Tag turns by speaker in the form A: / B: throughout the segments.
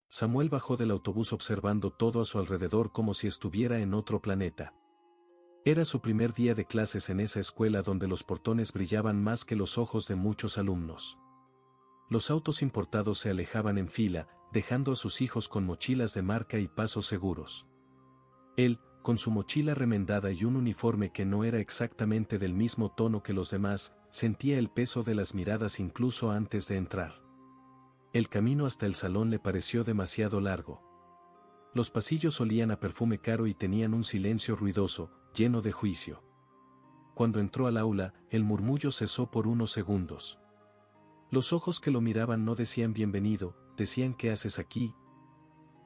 A: Samuel bajó del autobús observando todo a su alrededor como si estuviera en otro planeta. Era su primer día de clases en esa escuela donde los portones brillaban más que los ojos de muchos alumnos. Los autos importados se alejaban en fila, dejando a sus hijos con mochilas de marca y pasos seguros. Él, con su mochila remendada y un uniforme que no era exactamente del mismo tono que los demás, sentía el peso de las miradas incluso antes de entrar. El camino hasta el salón le pareció demasiado largo. Los pasillos olían a perfume caro y tenían un silencio ruidoso, lleno de juicio. Cuando entró al aula, el murmullo cesó por unos segundos. Los ojos que lo miraban no decían bienvenido, decían ¿qué haces aquí?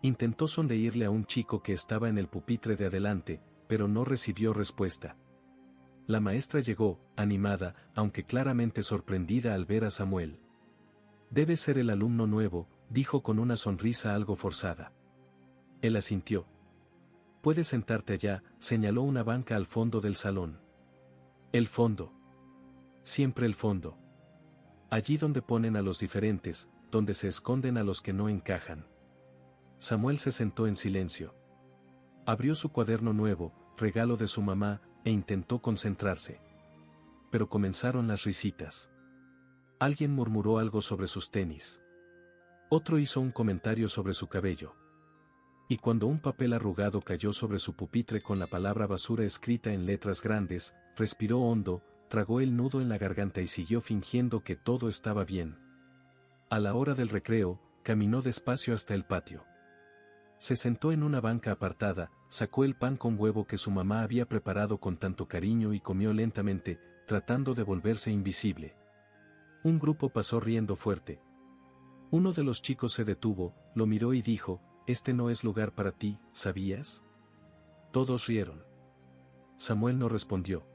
A: Intentó sonreírle a un chico que estaba en el pupitre de adelante, pero no recibió respuesta. La maestra llegó, animada, aunque claramente sorprendida al ver a Samuel. Debe ser el alumno nuevo, dijo con una sonrisa algo forzada. Él asintió. Puedes sentarte allá, señaló una banca al fondo del salón. El fondo. Siempre el fondo. Allí donde ponen a los diferentes, donde se esconden a los que no encajan. Samuel se sentó en silencio. Abrió su cuaderno nuevo, regalo de su mamá, e intentó concentrarse. Pero comenzaron las risitas. Alguien murmuró algo sobre sus tenis. Otro hizo un comentario sobre su cabello. Y cuando un papel arrugado cayó sobre su pupitre con la palabra basura escrita en letras grandes, respiró hondo, tragó el nudo en la garganta y siguió fingiendo que todo estaba bien. A la hora del recreo, caminó despacio hasta el patio. Se sentó en una banca apartada, sacó el pan con huevo que su mamá había preparado con tanto cariño y comió lentamente, tratando de volverse invisible. Un grupo pasó riendo fuerte. Uno de los chicos se detuvo, lo miró y dijo, «Este no es lugar para ti, ¿sabías?» Todos rieron. Samuel no respondió.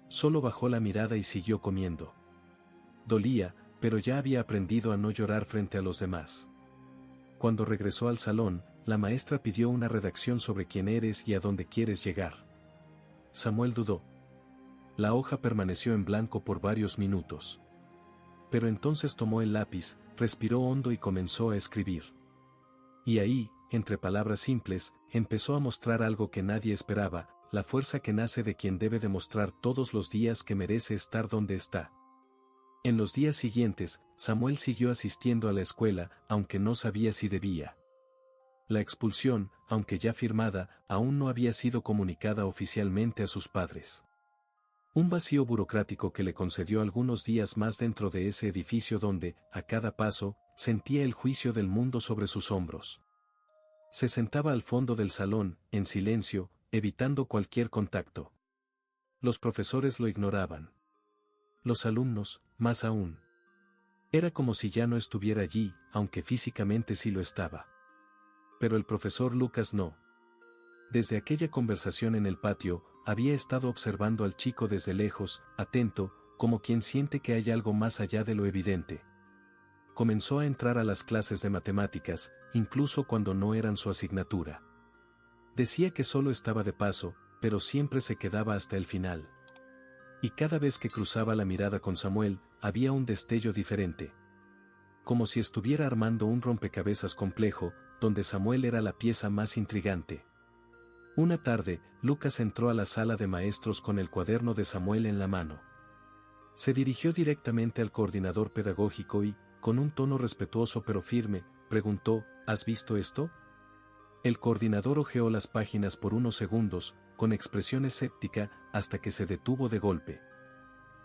A: Solo bajó la mirada y siguió comiendo. Dolía, pero ya había aprendido a no llorar frente a los demás. Cuando regresó al salón, la maestra pidió una redacción sobre quién eres y a dónde quieres llegar. Samuel dudó. La hoja permaneció en blanco por varios minutos. Pero entonces tomó el lápiz, respiró hondo y comenzó a escribir. Y ahí, entre palabras simples, empezó a mostrar algo que nadie esperaba, la fuerza que nace de quien debe demostrar todos los días que merece estar donde está. En los días siguientes, Samuel siguió asistiendo a la escuela, aunque no sabía si debía. La expulsión, aunque ya firmada, aún no había sido comunicada oficialmente a sus padres. Un vacío burocrático que le concedió algunos días más dentro de ese edificio donde, a cada paso, sentía el juicio del mundo sobre sus hombros. Se sentaba al fondo del salón, en silencio, evitando cualquier contacto. Los profesores lo ignoraban. Los alumnos, más aún. Era como si ya no estuviera allí, aunque físicamente sí lo estaba. Pero el profesor Lucas no. Desde aquella conversación en el patio, había estado observando al chico desde lejos, atento, como quien siente que hay algo más allá de lo evidente. Comenzó a entrar a las clases de matemáticas, incluso cuando no eran su asignatura. Decía que solo estaba de paso, pero siempre se quedaba hasta el final. Y cada vez que cruzaba la mirada con Samuel, había un destello diferente. Como si estuviera armando un rompecabezas complejo, donde Samuel era la pieza más intrigante. Una tarde, Lucas entró a la sala de maestros con el cuaderno de Samuel en la mano. Se dirigió directamente al coordinador pedagógico y, con un tono respetuoso pero firme, preguntó, ¿has visto esto? El coordinador hojeó las páginas por unos segundos, con expresión escéptica, hasta que se detuvo de golpe.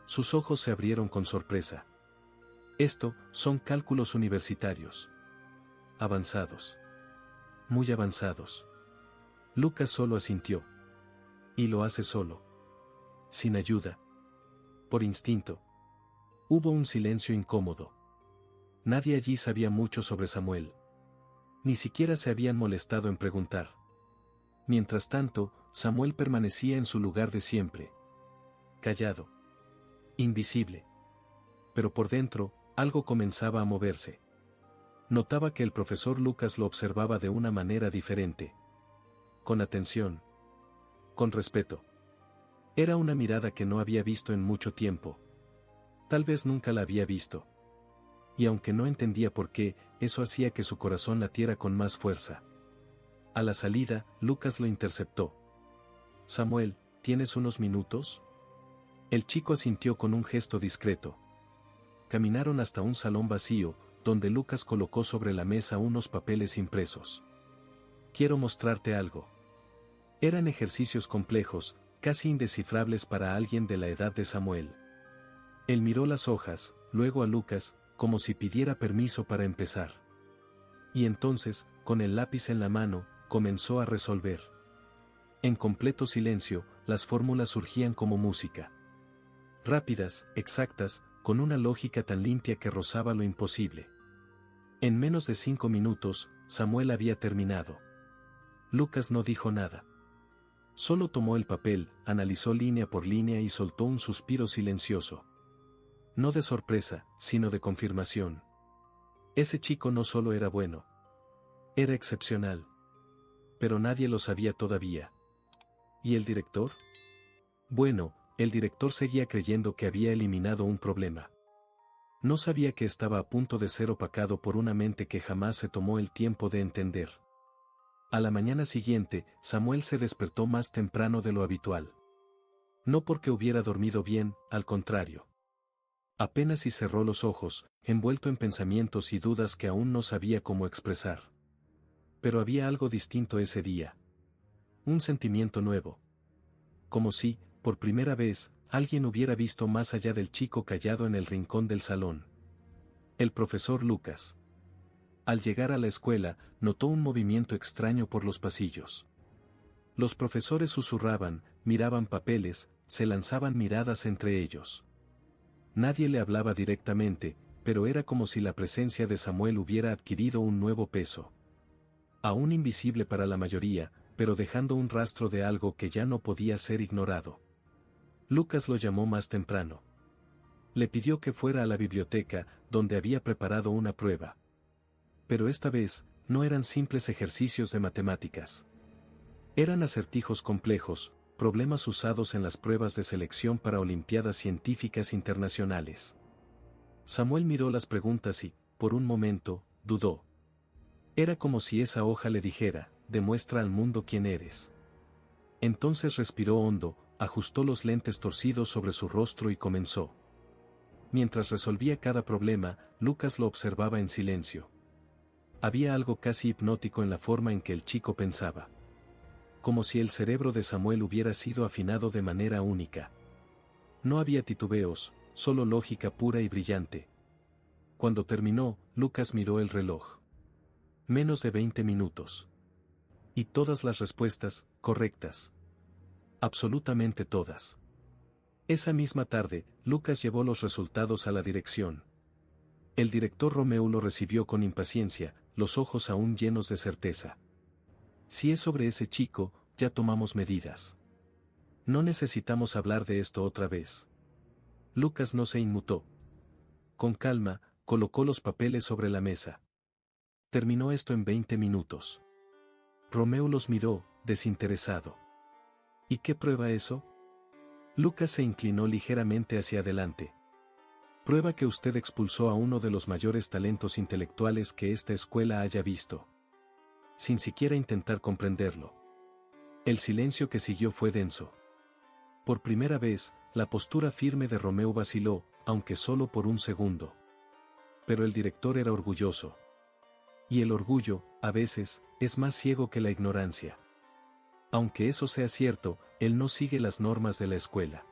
A: Sus ojos se abrieron con sorpresa. Esto, son cálculos universitarios. Avanzados. Muy avanzados. Lucas solo asintió. Y lo hace solo. Sin ayuda. Por instinto. Hubo un silencio incómodo. Nadie allí sabía mucho sobre Samuel. Ni siquiera se habían molestado en preguntar. Mientras tanto, Samuel permanecía en su lugar de siempre. Callado. Invisible. Pero por dentro, algo comenzaba a moverse. Notaba que el profesor Lucas lo observaba de una manera diferente. Con atención. Con respeto. Era una mirada que no había visto en mucho tiempo. Tal vez nunca la había visto. Y aunque no entendía por qué, eso hacía que su corazón latiera con más fuerza. A la salida, Lucas lo interceptó. «Samuel, ¿tienes unos minutos?». El chico asintió con un gesto discreto. Caminaron hasta un salón vacío, donde Lucas colocó sobre la mesa unos papeles impresos. «Quiero mostrarte algo». Eran ejercicios complejos, casi indescifrables para alguien de la edad de Samuel. Él miró las hojas, luego a Lucas, como si pidiera permiso para empezar. Y entonces, con el lápiz en la mano, comenzó a resolver. En completo silencio, las fórmulas surgían como música. Rápidas, exactas, con una lógica tan limpia que rozaba lo imposible. En menos de 5 minutos, Samuel había terminado. Lucas no dijo nada. Solo tomó el papel, analizó línea por línea y soltó un suspiro silencioso. No de sorpresa, sino de confirmación. Ese chico no solo era bueno. Era excepcional. Pero nadie lo sabía todavía. ¿Y el director? Bueno, el director seguía creyendo que había eliminado un problema. No sabía que estaba a punto de ser opacado por una mente que jamás se tomó el tiempo de entender. A la mañana siguiente, Samuel se despertó más temprano de lo habitual. No porque hubiera dormido bien, al contrario. Apenas si cerró los ojos, envuelto en pensamientos y dudas que aún no sabía cómo expresar. Pero había algo distinto ese día. Un sentimiento nuevo. Como si, por primera vez, alguien hubiera visto más allá del chico callado en el rincón del salón. El profesor Lucas. Al llegar a la escuela, notó un movimiento extraño por los pasillos. Los profesores susurraban, miraban papeles, se lanzaban miradas entre ellos. Nadie le hablaba directamente, pero era como si la presencia de Samuel hubiera adquirido un nuevo peso. Aún invisible para la mayoría, pero dejando un rastro de algo que ya no podía ser ignorado. Lucas lo llamó más temprano. Le pidió que fuera a la biblioteca, donde había preparado una prueba. Pero esta vez, no eran simples ejercicios de matemáticas. Eran acertijos complejos, problemas usados en las pruebas de selección para olimpiadas científicas internacionales. Samuel miró las preguntas y, por un momento, dudó. Era como si esa hoja le dijera, demuestra al mundo quién eres. Entonces respiró hondo, ajustó los lentes torcidos sobre su rostro y comenzó. Mientras resolvía cada problema, Lucas lo observaba en silencio. Había algo casi hipnótico en la forma en que el chico pensaba. Como si el cerebro de Samuel hubiera sido afinado de manera única. No había titubeos, solo lógica pura y brillante. Cuando terminó, Lucas miró el reloj. Menos de 20 minutos. Y todas las respuestas, correctas. Absolutamente todas. Esa misma tarde, Lucas llevó los resultados a la dirección. El director Romeu lo recibió con impaciencia, los ojos aún llenos de certeza. Si es sobre ese chico, ya tomamos medidas. No necesitamos hablar de esto otra vez. Lucas no se inmutó. Con calma, colocó los papeles sobre la mesa. Terminó esto en 20 minutos. Romeu los miró, desinteresado. ¿Y qué prueba eso? Lucas se inclinó ligeramente hacia adelante. Prueba que usted expulsó a uno de los mayores talentos intelectuales que esta escuela haya visto. Sin siquiera intentar comprenderlo. El silencio que siguió fue denso. Por primera vez, la postura firme de Romeu vaciló, aunque solo por un segundo. Pero el director era orgulloso. Y el orgullo, a veces, es más ciego que la ignorancia. Aunque eso sea cierto, él no sigue las normas de la escuela.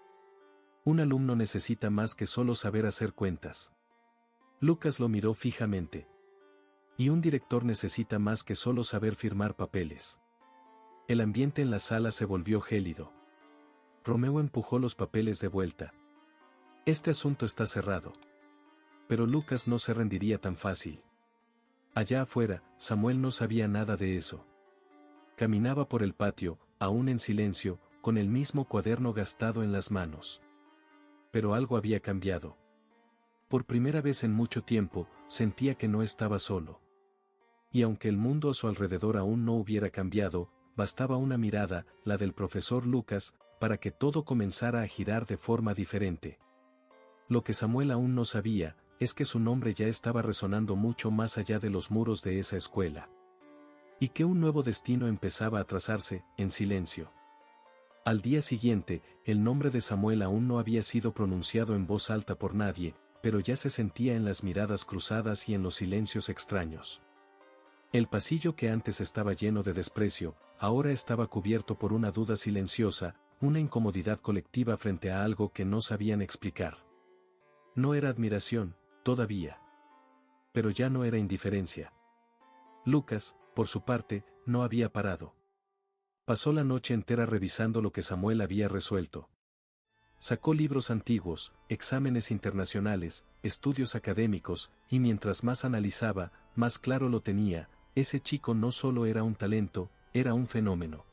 A: Un alumno necesita más que solo saber hacer cuentas. Lucas lo miró fijamente. Y un director necesita más que solo saber firmar papeles. El ambiente en la sala se volvió gélido. Romeu empujó los papeles de vuelta. Este asunto está cerrado. Pero Lucas no se rendiría tan fácil. Allá afuera, Samuel no sabía nada de eso. Caminaba por el patio, aún en silencio, con el mismo cuaderno gastado en las manos. Pero algo había cambiado. Por primera vez en mucho tiempo, sentía que no estaba solo. Y aunque el mundo a su alrededor aún no hubiera cambiado, bastaba una mirada, la del profesor Lucas, para que todo comenzara a girar de forma diferente. Lo que Samuel aún no sabía, es que su nombre ya estaba resonando mucho más allá de los muros de esa escuela. Y que un nuevo destino empezaba a trazarse, en silencio. Al día siguiente, el nombre de Samuel aún no había sido pronunciado en voz alta por nadie, pero ya se sentía en las miradas cruzadas y en los silencios extraños. El pasillo que antes estaba lleno de desprecio, ahora estaba cubierto por una duda silenciosa, una incomodidad colectiva frente a algo que no sabían explicar. No era admiración, todavía. Pero ya no era indiferencia. Lucas, por su parte, no había parado. Pasó la noche entera revisando lo que Samuel había resuelto. Sacó libros antiguos, exámenes internacionales, estudios académicos, y mientras más analizaba, más claro lo tenía, ese chico no solo era un talento, era un fenómeno.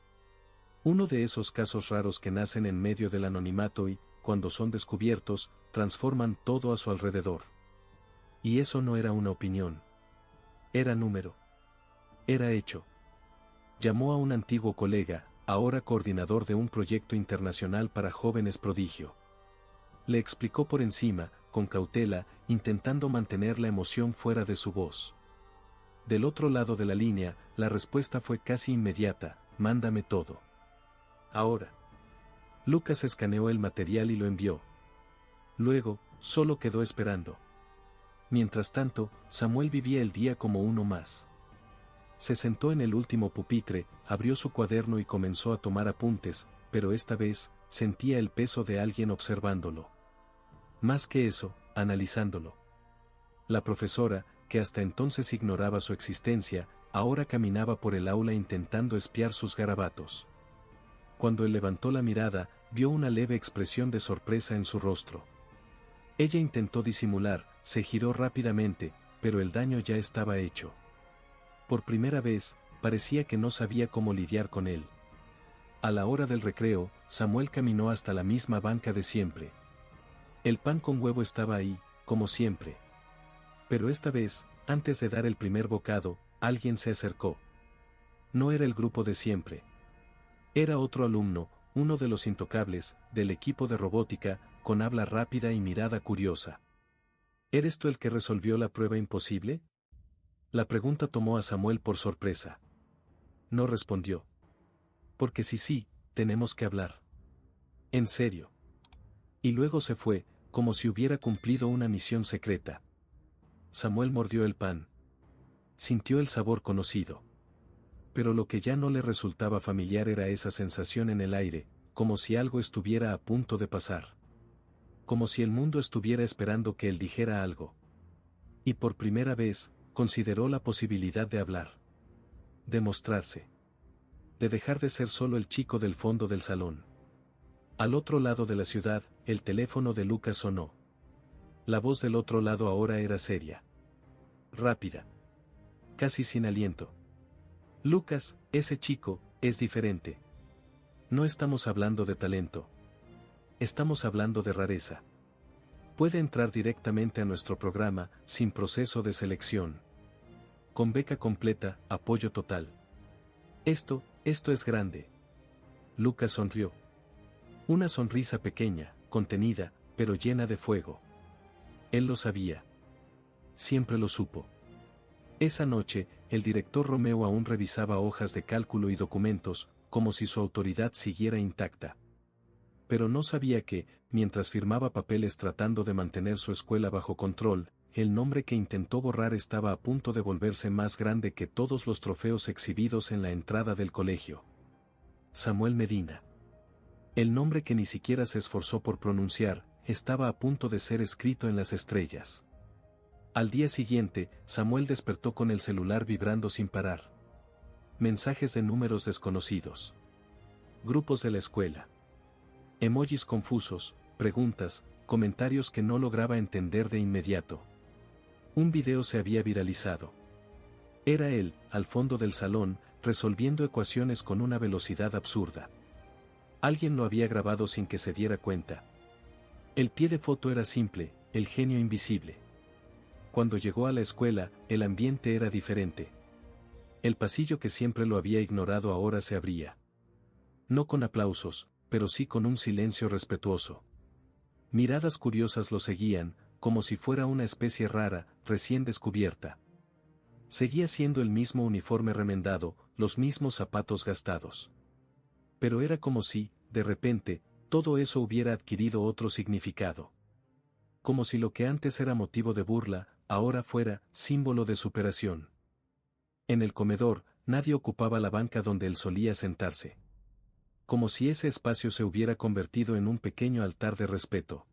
A: Uno de esos casos raros que nacen en medio del anonimato y, cuando son descubiertos, transforman todo a su alrededor. Y eso no era una opinión. Era número. Era hecho. Llamó a un antiguo colega, ahora coordinador de un proyecto internacional para jóvenes prodigio. Le explicó por encima, con cautela, intentando mantener la emoción fuera de su voz. Del otro lado de la línea, la respuesta fue casi inmediata: mándame todo. Ahora. Lucas escaneó el material y lo envió. Luego, solo quedó esperando. Mientras tanto, Samuel vivía el día como uno más. Se sentó en el último pupitre, abrió su cuaderno y comenzó a tomar apuntes, pero esta vez, sentía el peso de alguien observándolo. Más que eso, analizándolo. La profesora, que hasta entonces ignoraba su existencia, ahora caminaba por el aula intentando espiar sus garabatos. Cuando él levantó la mirada, vio una leve expresión de sorpresa en su rostro. Ella intentó disimular, se giró rápidamente, pero el daño ya estaba hecho. Por primera vez, parecía que no sabía cómo lidiar con él. A la hora del recreo, Samuel caminó hasta la misma banca de siempre. El pan con huevo estaba ahí, como siempre. Pero esta vez, antes de dar el primer bocado, alguien se acercó. No era el grupo de siempre. Era otro alumno, uno de los intocables, del equipo de robótica, con habla rápida y mirada curiosa. ¿Eres tú el que resolvió la prueba imposible? La pregunta tomó a Samuel por sorpresa. No respondió. Porque sí, tenemos que hablar. En serio. Y luego se fue, como si hubiera cumplido una misión secreta. Samuel mordió el pan. Sintió el sabor conocido. Pero lo que ya no le resultaba familiar era esa sensación en el aire, como si algo estuviera a punto de pasar. Como si el mundo estuviera esperando que él dijera algo. Y por primera vez, consideró la posibilidad de hablar. De mostrarse. De dejar de ser solo el chico del fondo del salón. Al otro lado de la ciudad, el teléfono de Lucas sonó. La voz del otro lado ahora era seria. Rápida. Casi sin aliento. Lucas, ese chico, es diferente. No estamos hablando de talento. Estamos hablando de rareza. Puede entrar directamente a nuestro programa, sin proceso de selección. Con beca completa, apoyo total. Esto es grande. Lucas sonrió. Una sonrisa pequeña, contenida, pero llena de fuego. Él lo sabía. Siempre lo supo. Esa noche, el director Romeo aún revisaba hojas de cálculo y documentos, como si su autoridad siguiera intacta. Pero no sabía que, mientras firmaba papeles tratando de mantener su escuela bajo control, el nombre que intentó borrar estaba a punto de volverse más grande que todos los trofeos exhibidos en la entrada del colegio. Samuel Medina. El nombre que ni siquiera se esforzó por pronunciar, estaba a punto de ser escrito en las estrellas. Al día siguiente, Samuel despertó con el celular vibrando sin parar. Mensajes de números desconocidos. Grupos de la escuela. Emojis confusos, preguntas, comentarios que no lograba entender de inmediato. Un video se había viralizado. Era él, al fondo del salón, resolviendo ecuaciones con una velocidad absurda. Alguien lo había grabado sin que se diera cuenta. El pie de foto era simple, el genio invisible. Cuando llegó a la escuela, el ambiente era diferente. El pasillo que siempre lo había ignorado ahora se abría. No con aplausos, pero sí con un silencio respetuoso. Miradas curiosas lo seguían, como si fuera una especie rara, recién descubierta. Seguía siendo el mismo uniforme remendado, los mismos zapatos gastados. Pero era como si, de repente, todo eso hubiera adquirido otro significado. Como si lo que antes era motivo de burla, ahora fuera símbolo de superación. En el comedor, nadie ocupaba la banca donde él solía sentarse. Como si ese espacio se hubiera convertido en un pequeño altar de respeto.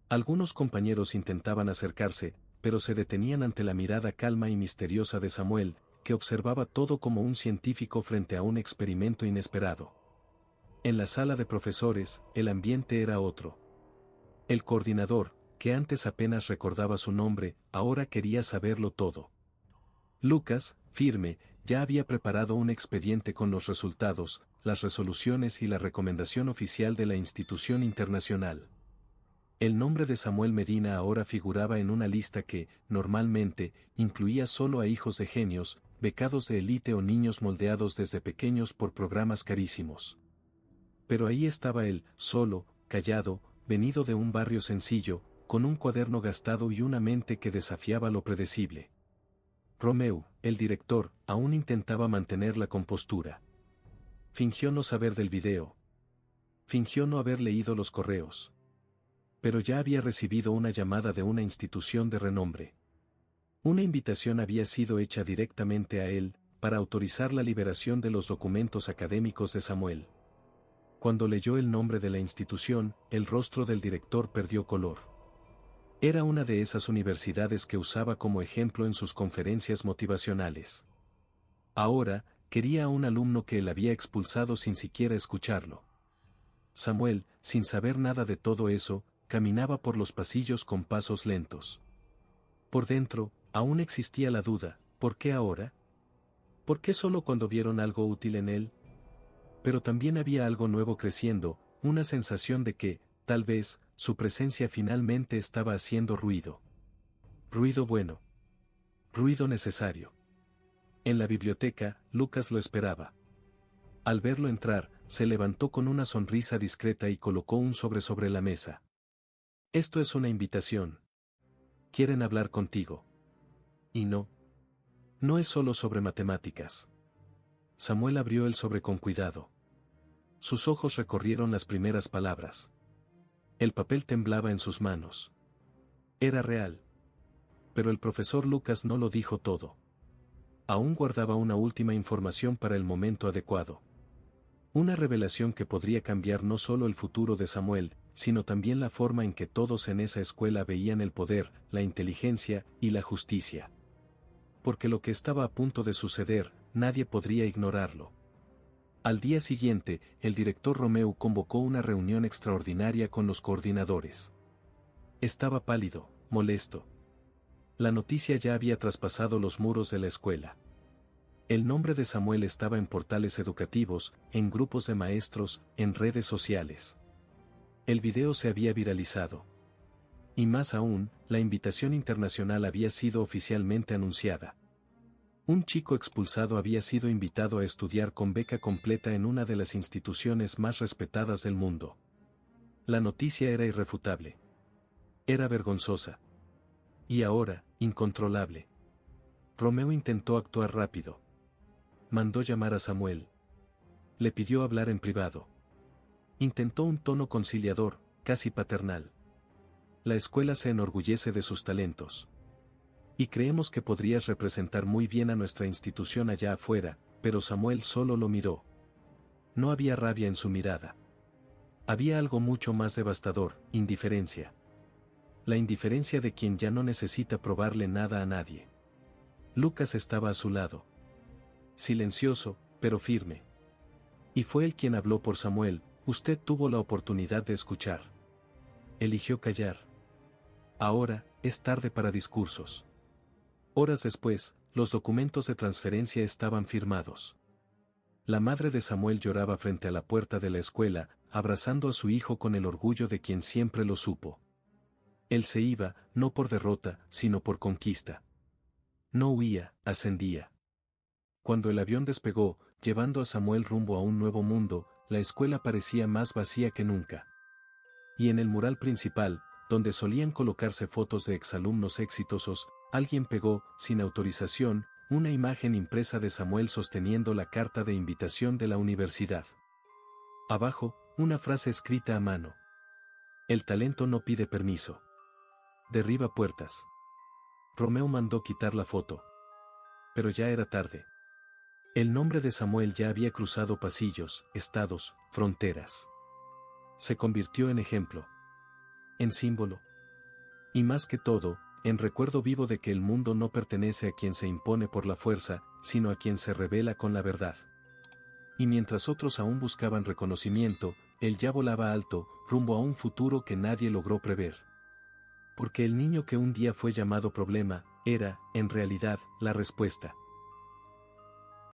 A: Algunos compañeros intentaban acercarse, pero se detenían ante la mirada calma y misteriosa de Samuel, que observaba todo como un científico frente a un experimento inesperado. En la sala de profesores, el ambiente era otro. El coordinador, que antes apenas recordaba su nombre, ahora quería saberlo todo. Lucas, firme, ya había preparado un expediente con los resultados, las resoluciones y la recomendación oficial de la institución internacional. El nombre de Samuel Medina ahora figuraba en una lista que, normalmente, incluía solo a hijos de genios, becados de élite o niños moldeados desde pequeños por programas carísimos. Pero ahí estaba él, solo, callado, venido de un barrio sencillo, con un cuaderno gastado y una mente que desafiaba lo predecible. Romeu, el director, aún intentaba mantener la compostura. Fingió no saber del video. Fingió no haber leído los correos. Pero ya había recibido una llamada de una institución de renombre. Una invitación había sido hecha directamente a él, para autorizar la liberación de los documentos académicos de Samuel. Cuando leyó el nombre de la institución, el rostro del director perdió color. Era una de esas universidades que usaba como ejemplo en sus conferencias motivacionales. Ahora, quería a un alumno que él había expulsado sin siquiera escucharlo. Samuel, sin saber nada de todo eso, caminaba por los pasillos con pasos lentos. Por dentro, aún existía la duda, ¿por qué ahora? ¿Por qué solo cuando vieron algo útil en él? Pero también había algo nuevo creciendo, una sensación de que, tal vez, su presencia finalmente estaba haciendo ruido. Ruido bueno. Ruido necesario. En la biblioteca, Lucas lo esperaba. Al verlo entrar, se levantó con una sonrisa discreta y colocó un sobre la mesa. Esto es una invitación. Quieren hablar contigo. Y no. No es solo sobre matemáticas. Samuel abrió el sobre con cuidado. Sus ojos recorrieron las primeras palabras. El papel temblaba en sus manos. Era real. Pero el profesor Lucas no lo dijo todo. Aún guardaba una última información para el momento adecuado. Una revelación que podría cambiar no solo el futuro de Samuel, sino también la forma en que todos en esa escuela veían el poder, la inteligencia y la justicia. Porque lo que estaba a punto de suceder, nadie podría ignorarlo. Al día siguiente, el director Romeu convocó una reunión extraordinaria con los coordinadores. Estaba pálido, molesto. La noticia ya había traspasado los muros de la escuela. El nombre de Samuel estaba en portales educativos, en grupos de maestros, en redes sociales. El video se había viralizado. Y más aún, la invitación internacional había sido oficialmente anunciada. Un chico expulsado había sido invitado a estudiar con beca completa en una de las instituciones más respetadas del mundo. La noticia era irrefutable. Era vergonzosa. Y ahora, incontrolable. Romeu intentó actuar rápido. Mandó llamar a Samuel. Le pidió hablar en privado. Intentó un tono conciliador, casi paternal. La escuela se enorgullece de sus talentos. Y creemos que podrías representar muy bien a nuestra institución allá afuera, pero Samuel solo lo miró. No había rabia en su mirada. Había algo mucho más devastador, indiferencia. La indiferencia de quien ya no necesita probarle nada a nadie. Lucas estaba a su lado. Silencioso, pero firme. Y fue él quien habló por Samuel. Usted tuvo la oportunidad de escuchar. Eligió callar. Ahora, es tarde para discursos. Horas después, los documentos de transferencia estaban firmados. La madre de Samuel lloraba frente a la puerta de la escuela, abrazando a su hijo con el orgullo de quien siempre lo supo. Él se iba, no por derrota, sino por conquista. No huía, ascendía. Cuando el avión despegó, llevando a Samuel rumbo a un nuevo mundo, la escuela parecía más vacía que nunca. Y en el mural principal, donde solían colocarse fotos de exalumnos exitosos, alguien pegó, sin autorización, una imagen impresa de Samuel sosteniendo la carta de invitación de la universidad. Abajo, una frase escrita a mano. El talento no pide permiso. Derriba puertas. Romeo mandó quitar la foto. Pero ya era tarde. El nombre de Samuel ya había cruzado pasillos, estados, fronteras. Se convirtió en ejemplo. En símbolo. Y más que todo, en recuerdo vivo de que el mundo no pertenece a quien se impone por la fuerza, sino a quien se revela con la verdad. Y mientras otros aún buscaban reconocimiento, él ya volaba alto, rumbo a un futuro que nadie logró prever. Porque el niño que un día fue llamado problema, era, en realidad, la respuesta.